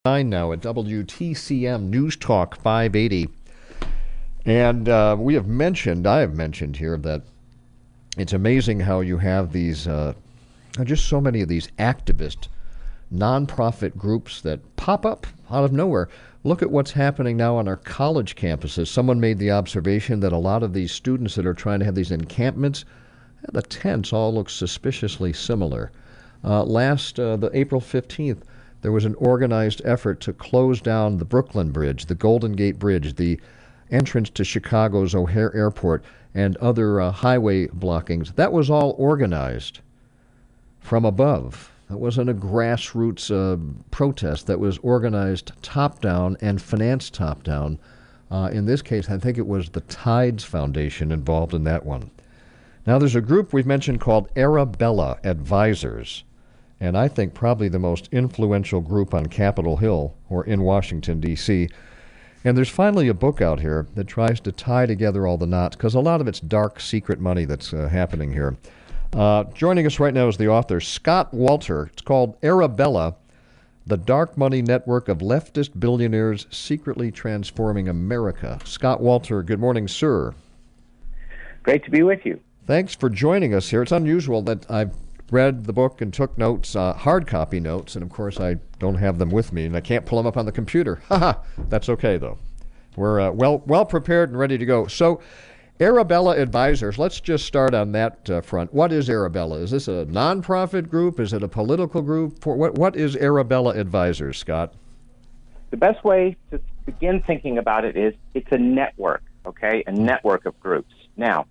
Now at WTCM News Talk 580. And I have mentioned here that it's amazing how you have these, just so many of these activist nonprofit groups that pop up out of nowhere. Look at what's happening now on our college campuses. Someone made the observation that a lot of these students that are trying to have these encampments, the tents all look suspiciously similar. The April 15th, there was an organized effort to close down the Brooklyn Bridge, the Golden Gate Bridge, the entrance to Chicago's O'Hare Airport, and other highway blockings. That was all organized from above. It wasn't a grassroots protest. That was organized top-down and financed top-down. In this case, I think it was the Tides Foundation involved in that one. Now, there's a group we've mentioned called Arabella Advisors, and I think probably the most influential group on Capitol Hill or in Washington, D.C. And there's finally a book out here that tries to tie together all the knots, because a lot of it's dark, secret money that's happening here. Joining us right now is the author, Scott Walter. It's called Arabella, The Dark Money Network of Leftist Billionaires Secretly Transforming America. Scott Walter, good morning, sir. Great to be with you. Thanks for joining us here. It's unusual that I've read the book and took notes, hard copy notes, and of course I don't have them with me and I can't pull them up on the computer. That's okay though. We're well prepared and ready to go. So Arabella Advisors, let's just start on that front. What is Arabella? Is this a nonprofit group? Is it a political group? What is Arabella Advisors, Scott? The best way to begin thinking about it is it's a network, okay? A network of groups. Now,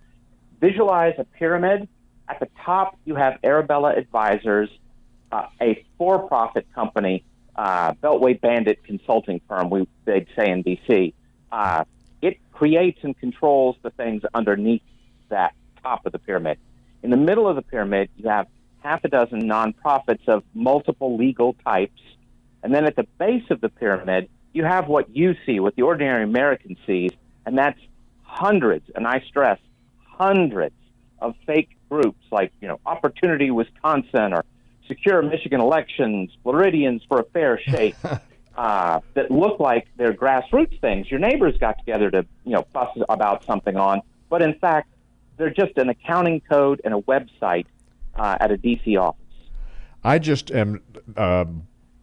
visualize a pyramid. At the top, you have Arabella Advisors, a for-profit company, Beltway Bandit consulting firm, they'd say in D.C. It creates and controls the things underneath that top of the pyramid. In the middle of the pyramid, you have half a dozen nonprofits of multiple legal types. And then at the base of the pyramid, you have what you see, what the ordinary American sees, and that's hundreds, and I stress hundreds, of fake groups like, Opportunity Wisconsin or Secure Michigan Elections, Floridians for a Fair Shake, that look like they're grassroots things your neighbors got together to, fuss about something on. But in fact, they're just an accounting code and a website at a D.C. office. I just am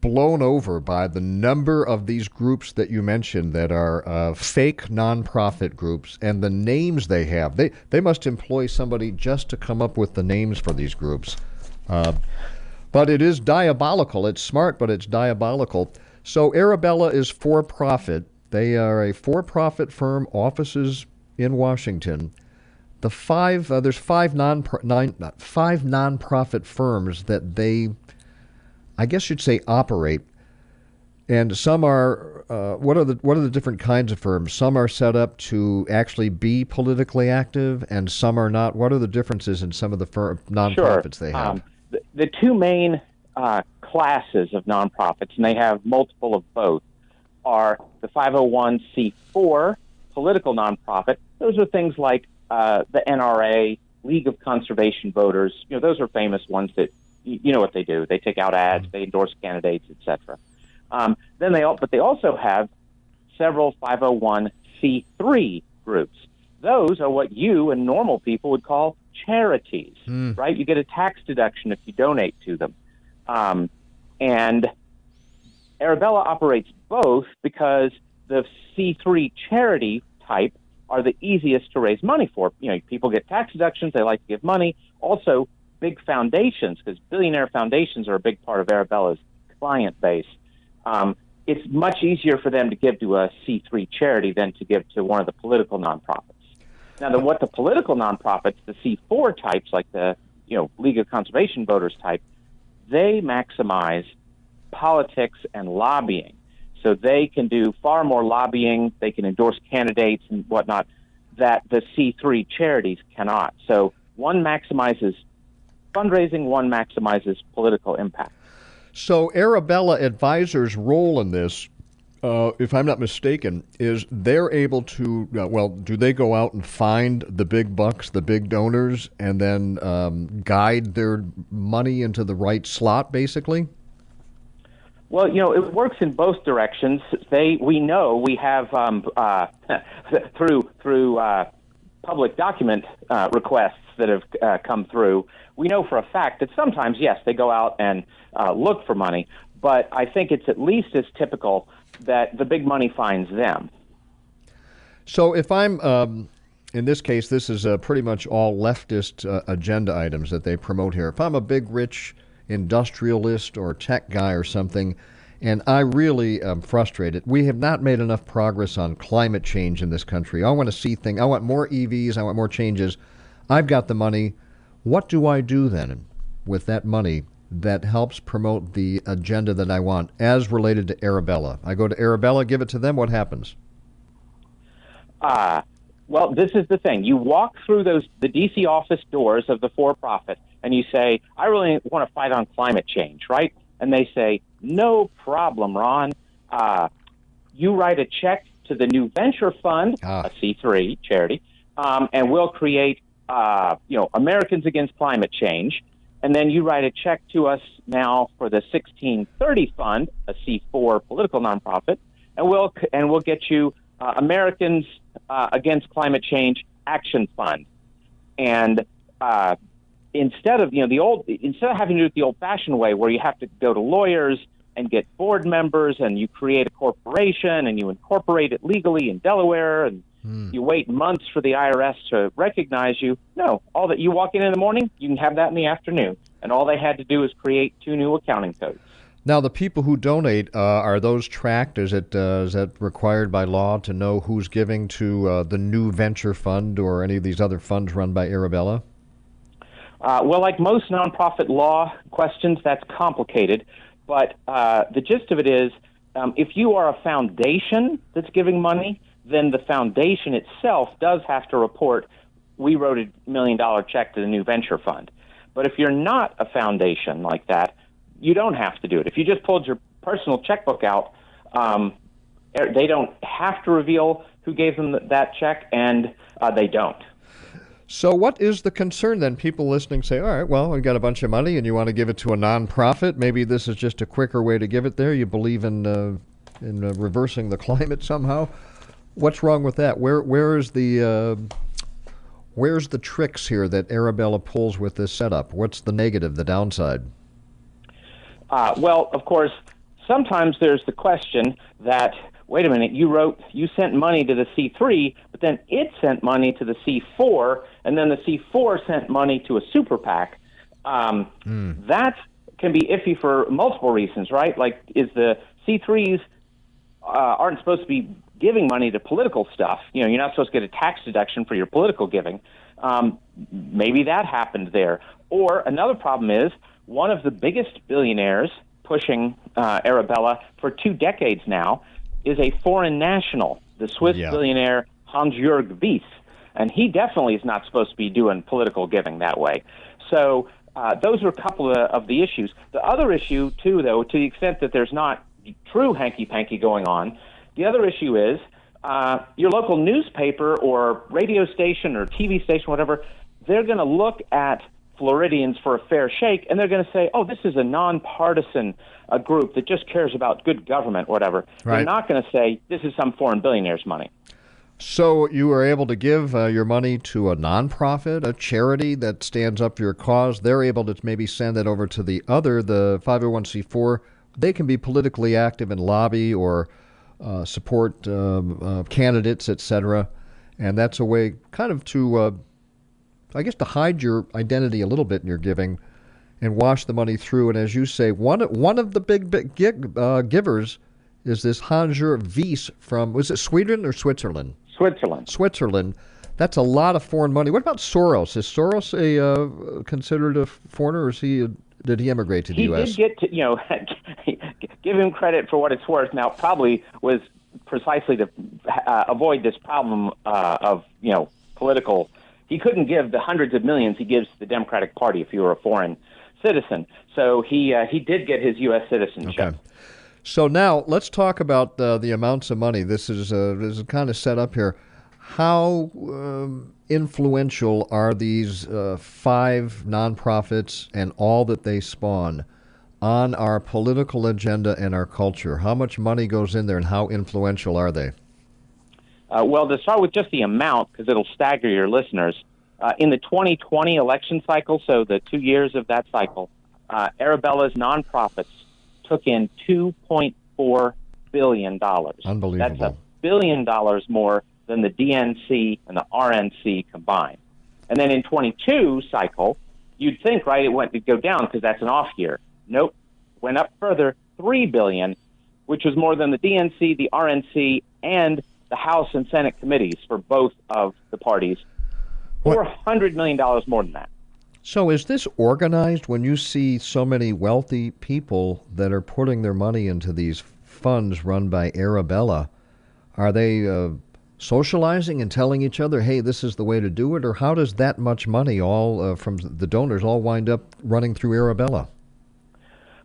blown over by the number of these groups that you mentioned that are fake nonprofit groups and the names they have. They must employ somebody just to come up with the names for these groups. But it is diabolical. It's smart, but it's diabolical. So Arabella is for-profit. They are a for-profit firm, offices in Washington. There's five nonprofit firms that they, I guess you'd say, operate, and some are. What are the different kinds of firms? Some are set up to actually be politically active, and some are not. What are the differences in some of the nonprofits they have? The two main classes of nonprofits, and they have multiple of both, are the 501c4 political nonprofit. Those are things like the NRA, League of Conservation Voters. Those are famous ones that. You know what they do. They take out ads, they endorse candidates, etc. But they also have several 501c3 groups. Those are what you and normal people would call charities, right? You get a tax deduction if you donate to them. And Arabella operates both because the C3 charity type are the easiest to raise money for. People get tax deductions, they like to give money. Also, big foundations, because billionaire foundations are a big part of Arabella's client base. It's much easier for them to give to a C3 charity than to give to one of the political nonprofits. Now, what the political nonprofits, the C4 types, like the League of Conservation Voters type, they maximize politics and lobbying. So they can do far more lobbying, they can endorse candidates and whatnot, that the C3 charities cannot. So one maximizes fundraising, one maximizes political impact. So Arabella Advisors' role in this, if I'm not mistaken, is they're able to, do they go out and find the big bucks, the big donors, and then guide their money into the right slot, basically? Well, it works in both directions. We know we have through public document requests that have come through. We know for a fact that sometimes, yes, they go out and look for money, but I think it's at least as typical that the big money finds them. So if I'm, in this case, this is pretty much all leftist agenda items that they promote here. If I'm a big, rich industrialist or tech guy or something, and I really am frustrated, we have not made enough progress on climate change in this country. I want to see things. I want more EVs. I want more changes. I've got the money. What do I do then with that money that helps promote the agenda that I want as related to Arabella? I go to Arabella, give it to them. What happens? Well, this is the thing. You walk through the D.C. office doors of the for-profit, and you say, I really want to fight on climate change, right? And they say, no problem, Ron. You write a check to the New Venture Fund, a C3 charity, and we'll create, Americans Against Climate Change. And then you write a check to us now for the 1630 Fund, a C4 political nonprofit, and we'll get you Americans Against Climate Change Action Fund. And instead of having to do it the old-fashioned way, where you have to go to lawyers and get board members, and you create a corporation and you incorporate it legally in Delaware, and you wait months for the IRS to recognize you. No, all that you walk in the morning, you can have that in the afternoon, and all they had to do is create 2 new accounting codes. Now, the people who donate, are those tracked? Is that required by law to know who's giving to the New Venture Fund or any of these other funds run by Arabella? Well, like most nonprofit law questions, that's complicated. But the gist of it is, if you are a foundation that's giving money, then the foundation itself does have to report, we wrote $1 million check to the New Venture Fund. But if you're not a foundation like that, you don't have to do it. If you just pulled your personal checkbook out, they don't have to reveal who gave them that check, and they don't. So what is the concern then? People listening say, all right, well, we've got a bunch of money and you want to give it to a nonprofit. Maybe this is just a quicker way to give it there. You believe in reversing the climate somehow. What's wrong with that? Where's the tricks here that Arabella pulls with this setup? What's the negative, the downside? Well, of course, sometimes there's the question that, wait a minute, you sent money to the C3, but then it sent money to the C4, and then the C4 sent money to a super PAC. That can be iffy for multiple reasons, right? Like, is the C3s aren't supposed to be giving money to political stuff. You're not supposed to get a tax deduction for your political giving. Maybe that happened there. Or another problem is one of the biggest billionaires pushing Arabella for 2 decades now is a foreign national, the Swiss billionaire Hans-Jörg Wyss. And he definitely is not supposed to be doing political giving that way. So those are a couple of the issues. The other issue, too, though, to the extent that there's not true hanky-panky going on, the other issue is your local newspaper or radio station or TV station, whatever, they're going to look at Floridians for a fair shake, and they're going to say, oh, this is a nonpartisan group that just cares about good government, whatever. Right. They're not going to say, this is some foreign billionaire's money. So you were able to give your money to a nonprofit, a charity that stands up for your cause. They're able to maybe send that over to the 501c4. They can be politically active and lobby or support candidates, etc. And that's a way kind of to to hide your identity a little bit in your giving and wash the money through. And as you say, one of the big givers is this Hans-Jörg Wyss from, was it Sweden or Switzerland? Switzerland. That's a lot of foreign money. What about Soros? Is Soros considered a foreigner, or did he emigrate to the U.S.? He did get to, give him credit for what it's worth. Now, probably was precisely to avoid this problem of, political. He couldn't give the hundreds of millions he gives to the Democratic Party if you were a foreign citizen. So he did get his U.S. citizenship. Okay. So now let's talk about the amounts of money. This is kind of set up here. How influential are these 5 nonprofits and all that they spawn on our political agenda and our culture? How much money goes in there, and how influential are they? Well, to start with just the amount, because it'll stagger your listeners, in the 2020 election cycle, so the 2 years of that cycle, Arabella's nonprofits took in $2.4 billion. Unbelievable. That's $1 billion more than the DNC and the RNC combined. And then in 22 cycle, you'd think, right, it'd go down because that's an off year. Nope. Went up further, $3 billion, which was more than the DNC, the RNC, and the House and Senate committees for both of the parties. $400 million more than that. So is this organized when you see so many wealthy people that are putting their money into these funds run by Arabella? Are they socializing and telling each other, hey, this is the way to do it? Or how does that much money all from the donors all wind up running through Arabella?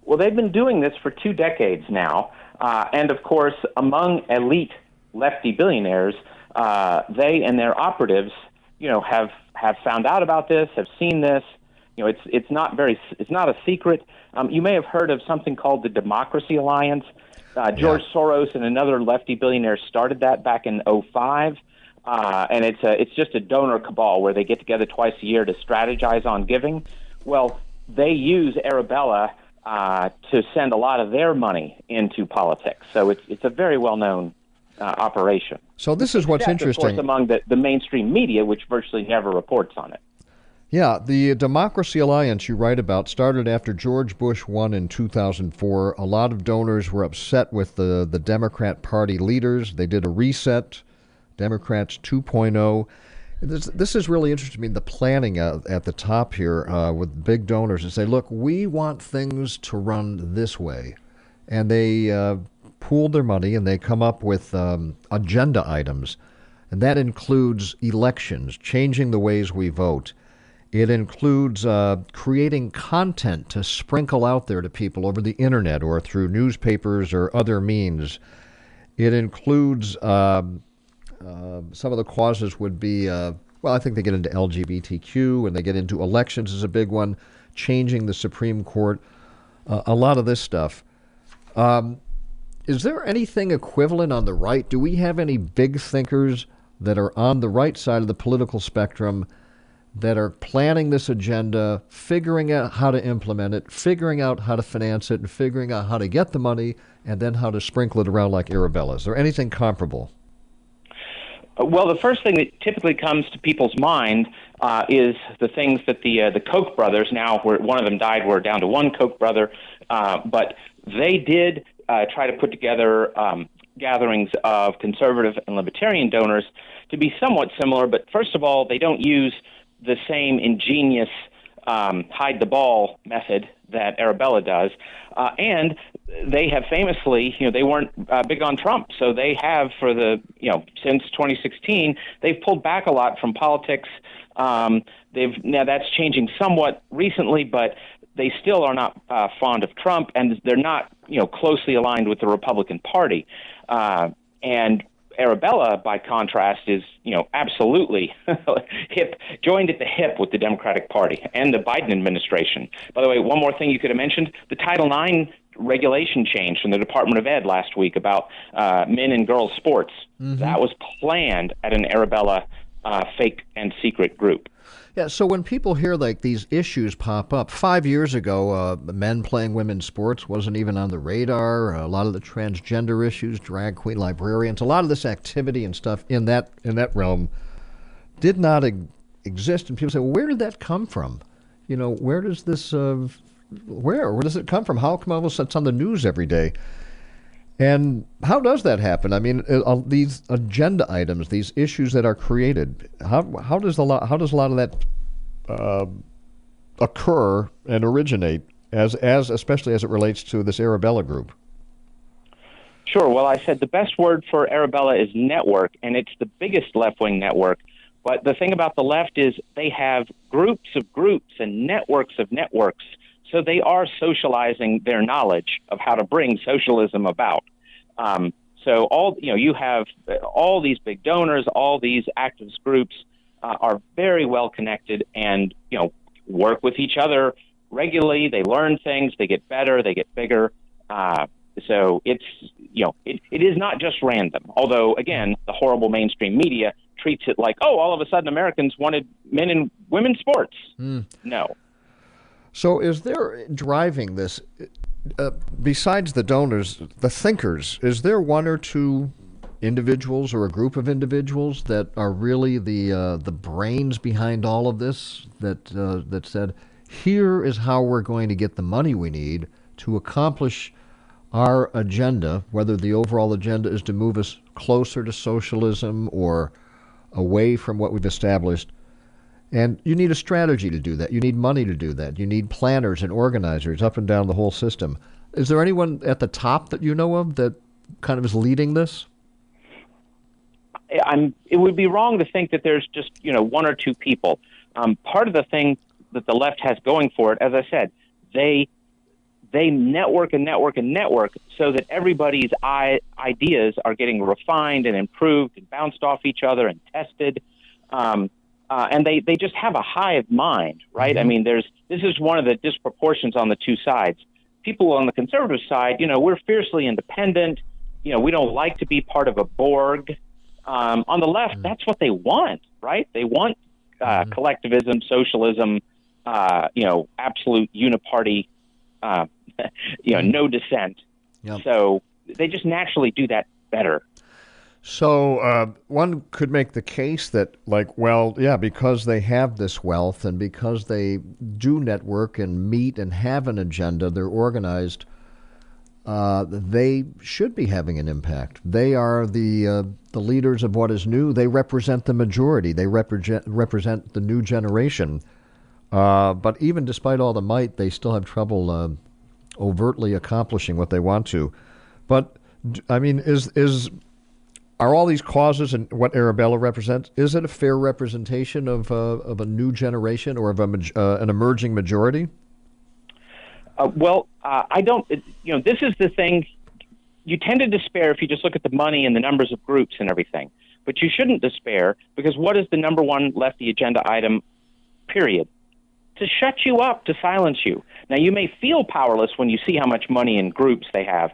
Well, they've been doing this for 2 decades now. And, of course, among elite lefty billionaires, they and their operatives, have found out about this, have seen this. It's not a secret. You may have heard of something called the Democracy Alliance. George Soros and another lefty billionaire started that back in 2005. And it's just a donor cabal where they get together twice a year to strategize on giving. Well, they use Arabella to send a lot of their money into politics. So it's a very well-known operation. So this is what's interesting. Of course, among the mainstream media, which virtually never reports on it. Yeah, the Democracy Alliance you write about started after George Bush won in 2004. A lot of donors were upset with the Democrat Party leaders. They did a reset, Democrats 2.0. This is really interesting. I mean, the planning at the top here with big donors and say, look, we want things to run this way. And they pooled their money and they come up with agenda items. And that includes elections, changing the ways we vote. It includes creating content to sprinkle out there to people over the internet or through newspapers or other means. It includes some of the causes would be, I think they get into LGBTQ and they get into elections is a big one, changing the Supreme Court, a lot of this stuff. Is there anything equivalent on the right? Do we have any big thinkers that are on the right side of the political spectrum that are planning this agenda, figuring out how to implement it, figuring out how to finance it, and figuring out how to get the money, and then how to sprinkle it around like Arabella? Is there anything comparable? Well, the first thing that typically comes to people's mind is the things that the Koch brothers, now where one of them died, we're down to one Koch brother, but they did try to put together gatherings of conservative and libertarian donors to be somewhat similar. But first of all, they don't use the same ingenious hide the ball method that Arabella does. And they have famously, they weren't big on Trump. So they have since 2016, they've pulled back a lot from politics. Now that's changing somewhat recently, but they still are not fond of Trump, and they're not, closely aligned with the Republican Party. And Arabella, by contrast, is, absolutely joined at the hip with the Democratic Party and the Biden administration. By the way, one more thing you could have mentioned, the Title IX regulation change from the Department of Ed last week about men and girls sports. Mm-hmm. That was planned at an Arabella fake and secret group. Yeah, so when people hear like these issues pop up, 5 years ago, men playing women's sports wasn't even on the radar. A lot of the transgender issues, drag queen librarians, a lot of this activity and stuff in that realm did not exist. And people say, well, where did that come from? Where does this, where does it come from? How come all of a sudden it's on the news every day? And how does that happen? I mean, these agenda items, these issues that are created, how does a lot of that occur and originate, as especially as it relates to this Arabella group? Sure. Well, I said the best word for Arabella is network, and it's the biggest left-wing network. But the thing about the left is they have groups of groups and networks of networks. So they are socializing their knowledge of how to bring socialism about. So you have all these big donors, all these activist groups are very well connected and, work with each other regularly. They learn things. They get better. They get bigger. So it's, it is not just random. Although, again, the horrible mainstream media treats it like, oh, all of a sudden Americans wanted men and women's sports. No. So is there driving this, besides the donors, the thinkers, is there one or two individuals or a group of individuals that are really the brains behind all of this, that said, here is how we're going to get the money we need to accomplish our agenda, whether the overall agenda is to move us closer to socialism or away from what we've established? And you need a strategy to do that. You need money to do that. You need planners and organizers up and down the whole system. Is there anyone at the top that you know of that kind of is leading this? It would be wrong to think that there's just, one or two people. Part of the thing that the left has going for it, as I said, they network and network and network so that everybody's ideas are getting refined and improved and bounced off each other and tested. And they just have a hive mind, right? I mean, this is one of the disproportions on the two sides. People on the conservative side, we're fiercely independent. We don't like to be part of a Borg. On the left, that's what they want, right? They want collectivism, socialism, absolute uniparty, no dissent. Yep. So they just naturally do that better. So one could make the case that, because they have this wealth and because they do network and meet and have an agenda, they're organized, they should be having an impact. They are the leaders of what is new. They represent the majority. They represent the new generation. But even despite all the might, they still have trouble overtly accomplishing what they want to. But, I mean, are all these causes and what Arabella represents, is it a fair representation of a new generation or of an emerging majority? I don't, this is the thing. You tend to despair if you just look at the money and the numbers of groups and everything. But you shouldn't despair, because what is the number one lefty agenda item, period? To shut you up, to silence you. Now, you may feel powerless when you see how much money and groups they have.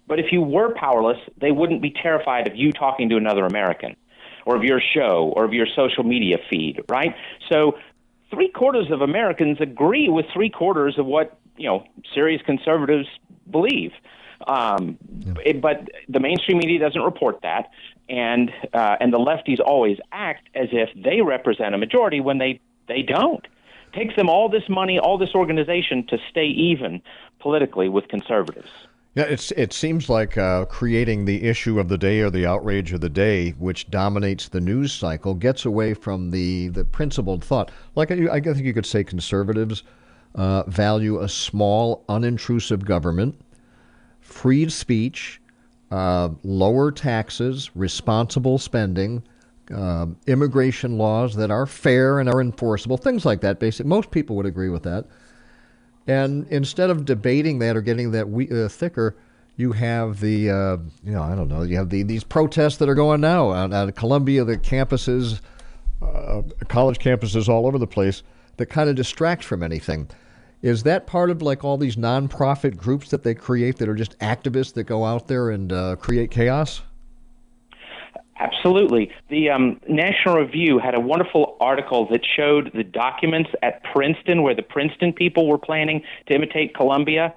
But if you were powerless, they wouldn't be terrified of you talking to another American or of your show or of your social media feed, right? So 3/4 of Americans agree with 3/4 of what, serious conservatives believe. But the mainstream media doesn't report that. And the lefties always act as if they represent a majority when they don't. It takes them all this money, all this organization to stay even politically with conservatives. Yeah, it seems like creating the issue of the day or the outrage of the day, which dominates the news cycle, gets away from the principled thought. I think you could say conservatives value a small, unintrusive government, free speech, lower taxes, responsible spending, immigration laws that are fair and are enforceable, things like that. Most people would agree with that. And instead of debating that or getting that thicker, you have you have these protests that are going now out of Columbia, the campuses, college campuses all over the place that kind of distract from anything. Is that part of all these nonprofit groups that they create that are just activists that go out there and create chaos? Absolutely. The National Review had a wonderful article that showed the documents at Princeton where the Princeton people were planning to imitate Columbia.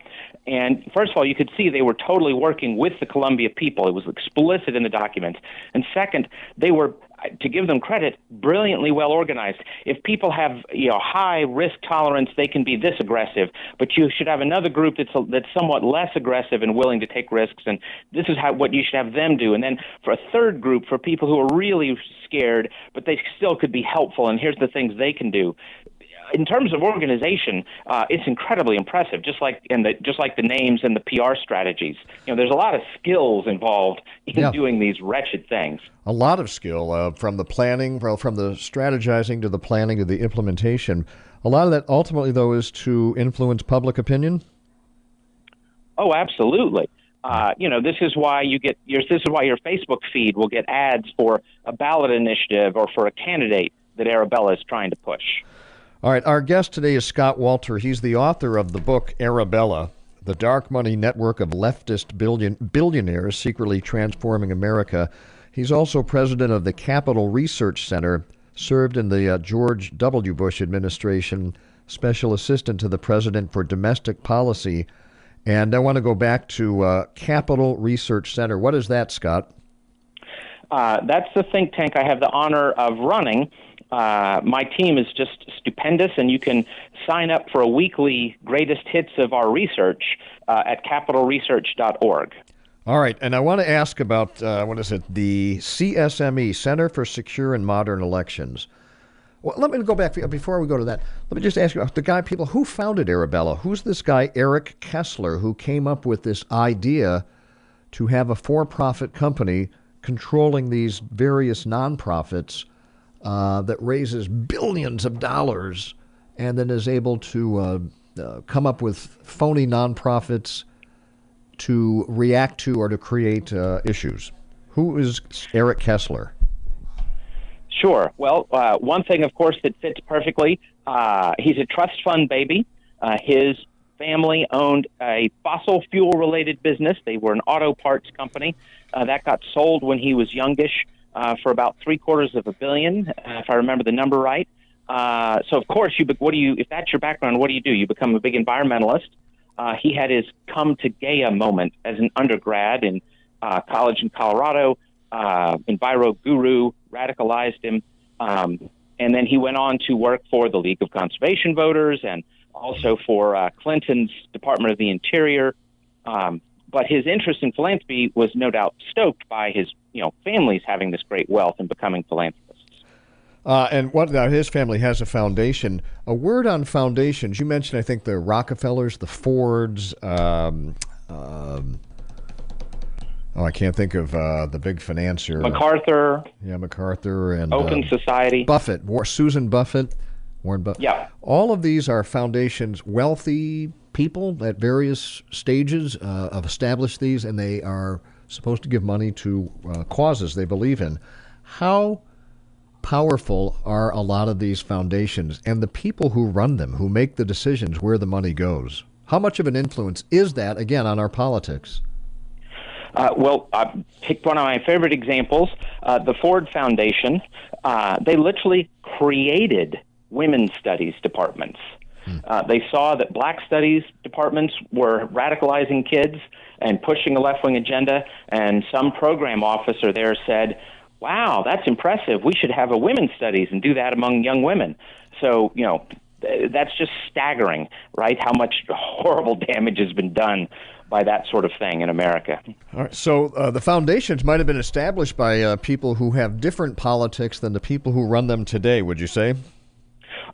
And first of all, you could see they were totally working with the Columbia people. It was explicit in the documents. And second, they were, to give them credit, brilliantly well organized. If people have high risk tolerance, they can be this aggressive, but you should have another group that's somewhat less aggressive and willing to take risks, and this is what you should have them do. And then for a third group, for people who are really scared, but they still could be helpful, and here's the things they can do. In terms of organization, it's incredibly impressive. Just like the names and the PR strategies, there's a lot of skills involved in doing these wretched things. A lot of skill from the planning, from the strategizing to the planning to the implementation. A lot of that ultimately, though, is to influence public opinion. Oh, absolutely. This is why this is why your Facebook feed will get ads for a ballot initiative or for a candidate that Arabella is trying to push. All right, our guest today is Scott Walter. He's the author of the book Arabella, The Dark Money Network of Leftist Billionaires Secretly Transforming America. He's also president of the Capital Research Center, served in the George W. Bush administration, special assistant to the president for domestic policy. And I want to go back to Capital Research Center. What is that, Scott? That's the think tank I have the honor of running. My team is just stupendous, and you can sign up for a weekly greatest hits of our research at capitalresearch.org. All right, and I want to ask about, the CSME, Center for Secure and Modern Elections. Well, let me go back, before we go to that, let me just ask you about the guy, people, who founded Arabella? Who's this guy, Eric Kessler, who came up with this idea to have a for-profit company controlling these various nonprofits that raises billions of dollars and then is able to come up with phony nonprofits to react to or to create issues? Who is Eric Kessler? Sure. Well, one thing, of course, that fits perfectly, he's a trust fund baby. His family owned a fossil fuel-related business. They were an auto parts company. That got sold when he was youngish for about $750 million, if I remember the number right. So, of course, if that's your background, what do? You become a big environmentalist. He had his come to Gaia moment as an undergrad in college in Colorado. Enviro guru radicalized him, and then he went on to work for the League of Conservation Voters and also for Clinton's Department of the Interior. But his interest in philanthropy was no doubt stoked by his families having this great wealth and becoming philanthropists. And his family has a foundation. A word on foundations. You mentioned, I think, the Rockefellers, the Fords. I can't think of the big financier. MacArthur. Yeah, MacArthur and Open Society. Buffett, Susan Buffett, Warren Buffett. Yeah. All of these are foundations, wealthy people at various stages have established these, and they are supposed to give money to causes they believe in. How powerful are a lot of these foundations and the people who run them, who make the decisions where the money goes? How much of an influence is that, again, on our politics? Well, I picked one of my favorite examples, the Ford Foundation. They literally created women's studies departments. They saw that black studies departments were radicalizing kids and pushing a left-wing agenda, and some program officer there said, wow, that's impressive. We should have a women's studies and do that among young women. So, that's just staggering, right? How much horrible damage has been done by that sort of thing in America. All right. So the foundations might have been established by people who have different politics than the people who run them today, would you say?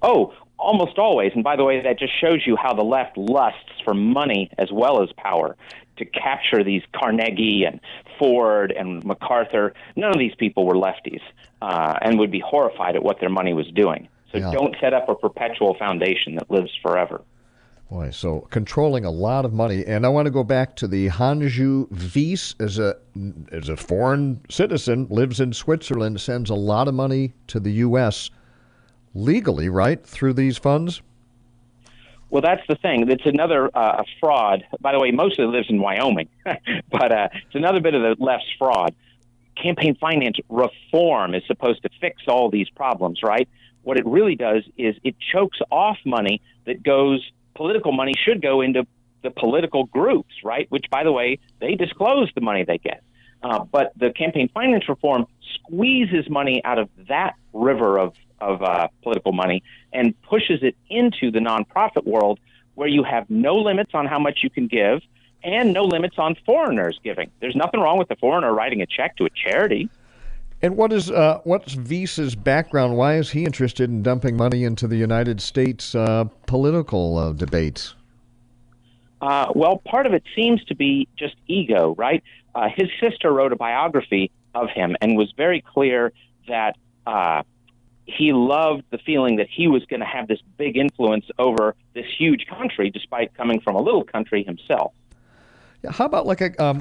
Oh, almost always. And by the way, that just shows you how the left lusts for money as well as power to capture these Carnegie and Ford and MacArthur. None of these people were lefties and would be horrified at what their money was doing. So Don't set up a perpetual foundation that lives forever. Boy, so controlling a lot of money. And I want to go back to the Hanju Wies as a foreign citizen, lives in Switzerland, sends a lot of money to the U.S. legally, right, through these funds? Well, that's the thing. It's another fraud. By the way, mostly lives in Wyoming, but it's another bit of the left's fraud. Campaign finance reform is supposed to fix all these problems, right? What it really does is it chokes off money that political money should go into the political groups, right? Which, by the way, they disclose the money they get. But the campaign finance reform squeezes money out of that river of political money and pushes it into the nonprofit world, where you have no limits on how much you can give and no limits on foreigners giving. There's nothing wrong with the foreigner writing a check to a charity. And what's Wies's background? Why is he interested in dumping money into the United States political debates? Well, part of it seems to be just ego, right? His sister wrote a biography of him and was very clear that he loved the feeling that he was going to have this big influence over this huge country, despite coming from a little country himself. How about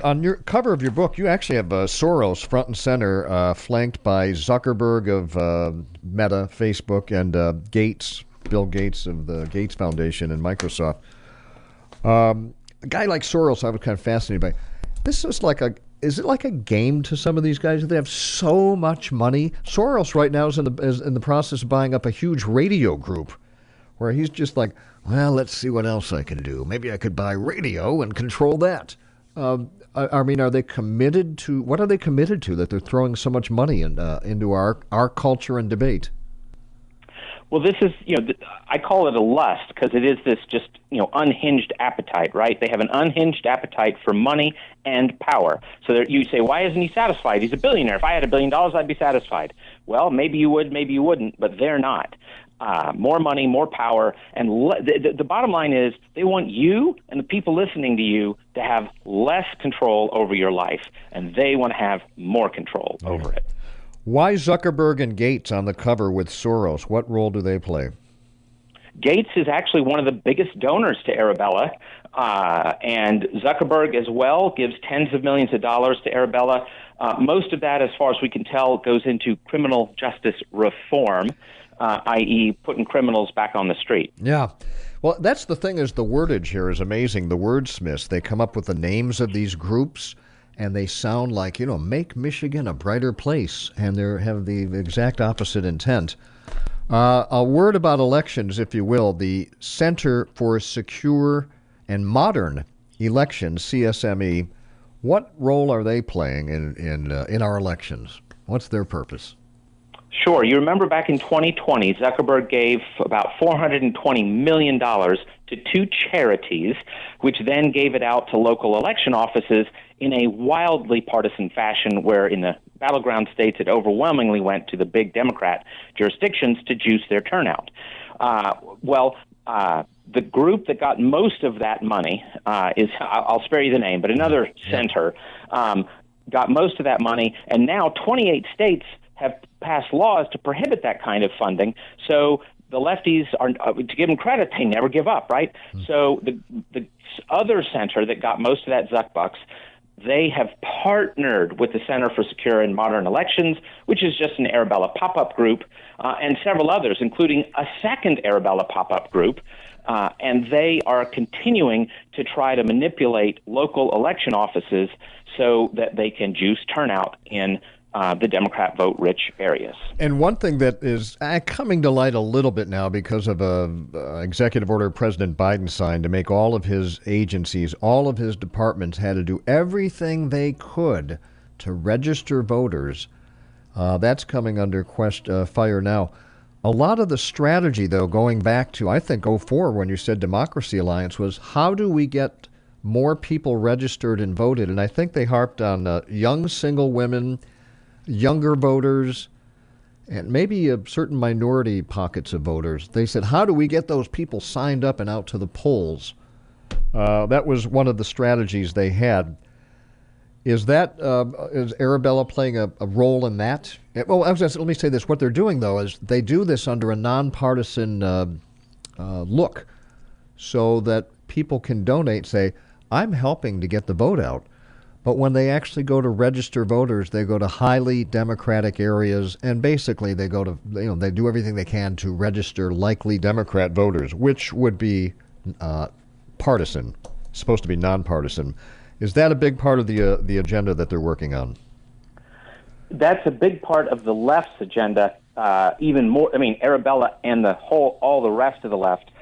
on your cover of your book, you actually have Soros front and center, flanked by Zuckerberg of Meta, Facebook, and Gates, Bill Gates of the Gates Foundation and Microsoft. A guy like Soros, I was kind of fascinated by. This is is it like a game to some of these guys? They have so much money. Soros right now is in the process of buying up a huge radio group, where he's just like, well, let's see what else I can do. Maybe I could buy radio and control that. I mean, are they committed to? What are they committed to that they're throwing so much money into our culture and debate? Well, this is, I call it a lust because it is this just, unhinged appetite, right? They have an unhinged appetite for money and power. So you say, why isn't he satisfied? He's a billionaire. If I had $1 billion, I'd be satisfied. Well, maybe you would, maybe you wouldn't, but they're not. More money, more power, and the bottom line is they want you and the people listening to you to have less control over your life, and they want to have more control over it. Why Zuckerberg and Gates on the cover with Soros? What role do they play? Gates is actually one of the biggest donors to Arabella, and Zuckerberg as well gives tens of millions of dollars to Arabella. Most of that, as far as we can tell, goes into criminal justice reform, i.e. putting criminals back on the street. Yeah. Well, that's the thing is the wordage here is amazing. The wordsmiths, they come up with the names of these groups, and they sound like, make Michigan a brighter place, and they have the exact opposite intent. A word about elections, if you will. The Center for Secure and Modern Elections, CSME, what role are they playing in our elections? What's their purpose? Sure. You remember back in 2020, Zuckerberg gave about $420 million to two charities, which then gave it out to local election offices in a wildly partisan fashion, where in the battleground states it overwhelmingly went to the big Democrat jurisdictions to juice their turnout. The group that got most of that money I'll spare you the name, but another center got most of that money, and now 28 states have passed laws to prohibit that kind of funding. So the lefties are, to give them credit, they never give up, right? So the other center that got most of that Zuck bucks, they have partnered with the Center for Secure and Modern Elections, which is just an Arabella pop-up group, and several others, including a second Arabella pop-up group, and they are continuing to try to manipulate local election offices so that they can juice turnout in the Democrat vote-rich areas. And one thing that is coming to light a little bit now because of an executive order President Biden signed to make all of his agencies, all of his departments had to do everything they could to register voters. That's coming under fire now. A lot of the strategy, though, going back to, I think, 2004 when you said Democracy Alliance, was how do we get more people registered and voted? And I think they harped on young single women, younger voters, and maybe certain minority pockets of voters. They said, how do we get those people signed up and out to the polls? That was one of the strategies they had. Is Arabella playing a role in that? Well, let me say this. What they're doing, though, is they do this under a nonpartisan look so that people can donate, say, I'm helping to get the vote out. But when they actually go to register voters, they go to highly Democratic areas, and basically they go to, they do everything they can to register likely Democrat voters, which would be partisan, supposed to be nonpartisan. Is that a big part of the agenda that they're working on? That's a big part of the left's agenda. Even more, Arabella and all the rest of the left,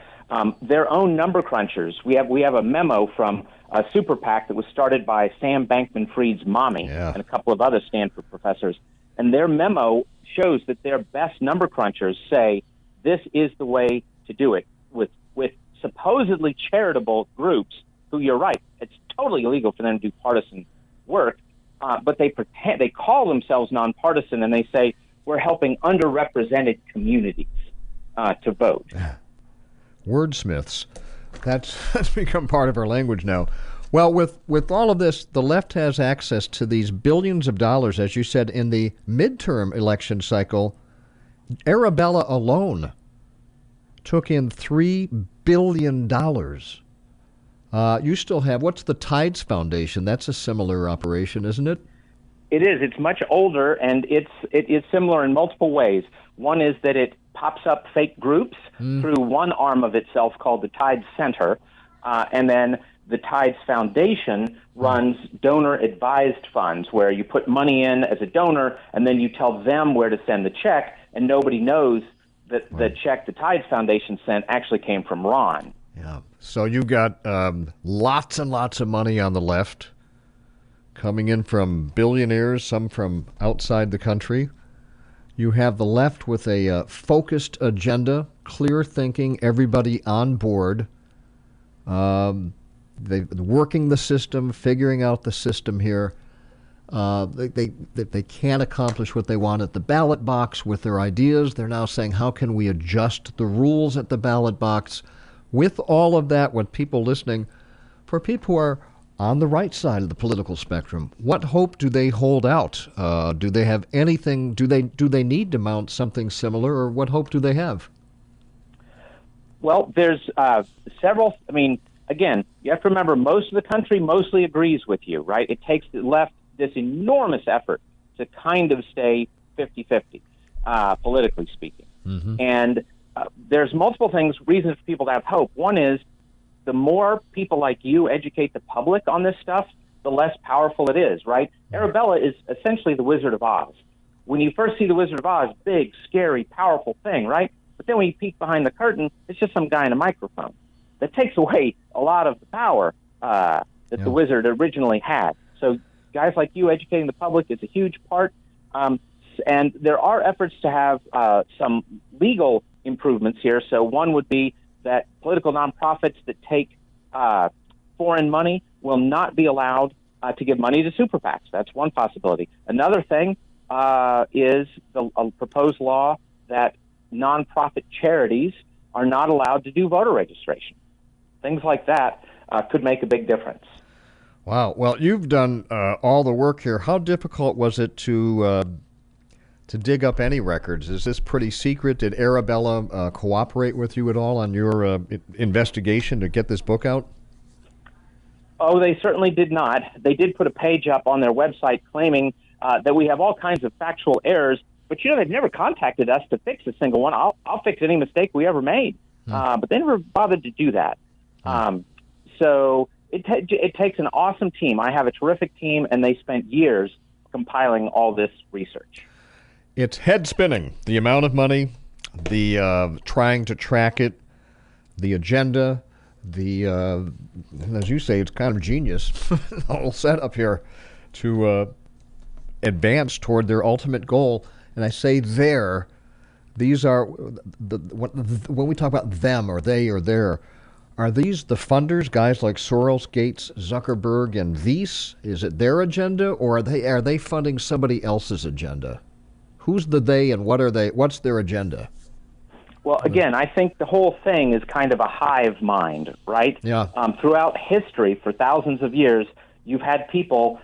their own number crunchers. We have a memo from a super PAC that was started by Sam Bankman-Fried's mommy and a couple of other Stanford professors. And their memo shows that their best number crunchers say this is the way to do it with supposedly charitable groups who, you're right, it's totally illegal for them to do partisan work, but they call themselves nonpartisan, and they say we're helping underrepresented communities to vote. Wordsmiths. That's become part of our language now. Well, with all of this, the left has access to these billions of dollars, as you said, in the midterm election cycle. Arabella alone took in $3 billion. You still have, what's the Tides Foundation? That's a similar operation, isn't it? It is. It's much older, and it is similar in multiple ways. One is that it pops up fake groups through one arm of itself called the Tides Center, and then the Tides Foundation runs donor-advised funds where you put money in as a donor, and then you tell them where to send the check, and nobody knows that the check the Tides Foundation sent actually came from Ron. Yeah. So you got lots and lots of money on the left coming in from billionaires, some from outside the country. You have the left with a focused agenda, clear thinking, everybody on board. They're working the system, figuring out the system here. They can't accomplish what they want at the ballot box with their ideas. They're now saying, how can we adjust the rules at the ballot box? With all of that, with people listening, for people who are on the right side of the political spectrum, what hope do they hold out? Do they have anything? Do they need to mount something similar, or what hope do they have? Well, there's several. I mean, again, you have to remember, most of the country mostly agrees with you, right? It takes the left this enormous effort to kind of stay 50-50, politically speaking. Mm-hmm. And there's multiple reasons for people to have hope. One is, the more people like you educate the public on this stuff, the less powerful it is, right? Arabella is essentially the Wizard of Oz. When you first see the Wizard of Oz, big, scary, powerful thing, right? But then when you peek behind the curtain, it's just some guy in a microphone. That takes away a lot of the power that the wizard originally had. So guys like you educating the public is a huge part. And there are efforts to have some legal improvements here. So one would be that political nonprofits that take foreign money will not be allowed to give money to super PACs. That's one possibility. Another thing is a proposed law that nonprofit charities are not allowed to do voter registration. Things like that could make a big difference. Wow. Well, you've done all the work here. How difficult was it to dig up any records? Is this pretty secret? Did Arabella cooperate with you at all on your investigation to get this book out? Oh, they certainly did not. They did put a page up on their website claiming that we have all kinds of factual errors, but they've never contacted us to fix a single one. I'll fix any mistake we ever made, but they never bothered to do that. So it takes an awesome team. I have a terrific team, and they spent years compiling all this research. It's head-spinning, the amount of money, the trying to track it, the agenda, as you say, it's kind of genius, the whole setup here to advance toward their ultimate goal. And I say these are, when we talk about them or they or their, are these the funders, guys like Soros, Gates, Zuckerberg, and Weiss? Is it their agenda, or are they funding somebody else's agenda? Who's the they and what are they? What's their agenda? Well, again, I think the whole thing is kind of a hive mind, right? Yeah. Throughout history, for thousands of years, you've had people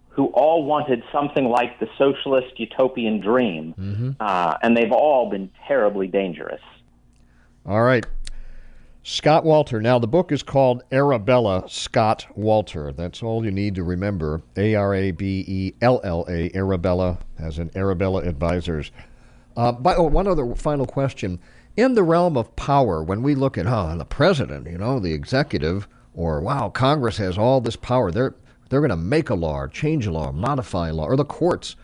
who all wanted something like the socialist utopian dream, and they've all been terribly dangerous. All right. Scott Walter. Now, the book is called Arabella, Scott Walter. That's all you need to remember. Arabella, Arabella, as in Arabella Advisors. One other final question. In the realm of power, when we look at the president, the executive, or Congress has all this power, they're going to make a law, or change a law, modify a law, or the courts.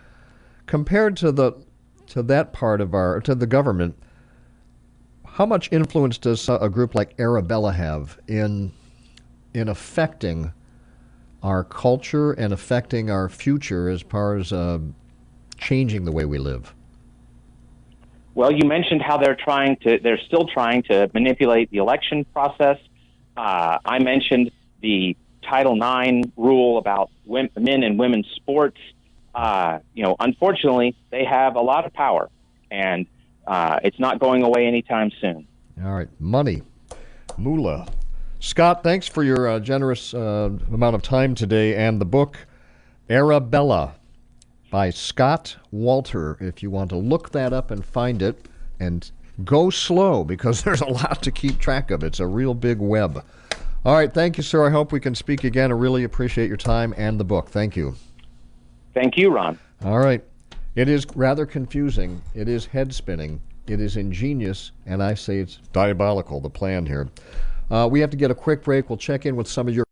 Compared to that part to the government, how much influence does a group like Arabella have in affecting our culture and affecting our future as far as changing the way we live? Well, you mentioned how they're still trying to manipulate the election process. I mentioned the Title IX rule about men and women's sports. Unfortunately, they have a lot of power, and it's not going away anytime soon. All right. Money. Moolah. Scott, thanks for your generous amount of time today, and the book, Arabella, by Scott Walter. If you want to look that up and find it, and go slow, because there's a lot to keep track of. It's a real big web. All right. Thank you, sir. I hope we can speak again. I really appreciate your time and the book. Thank you. Thank you, Ron. All right. It is rather confusing. It is head spinning. It is ingenious, and I say it's diabolical, the plan here. We have to get a quick break. We'll check in with some of your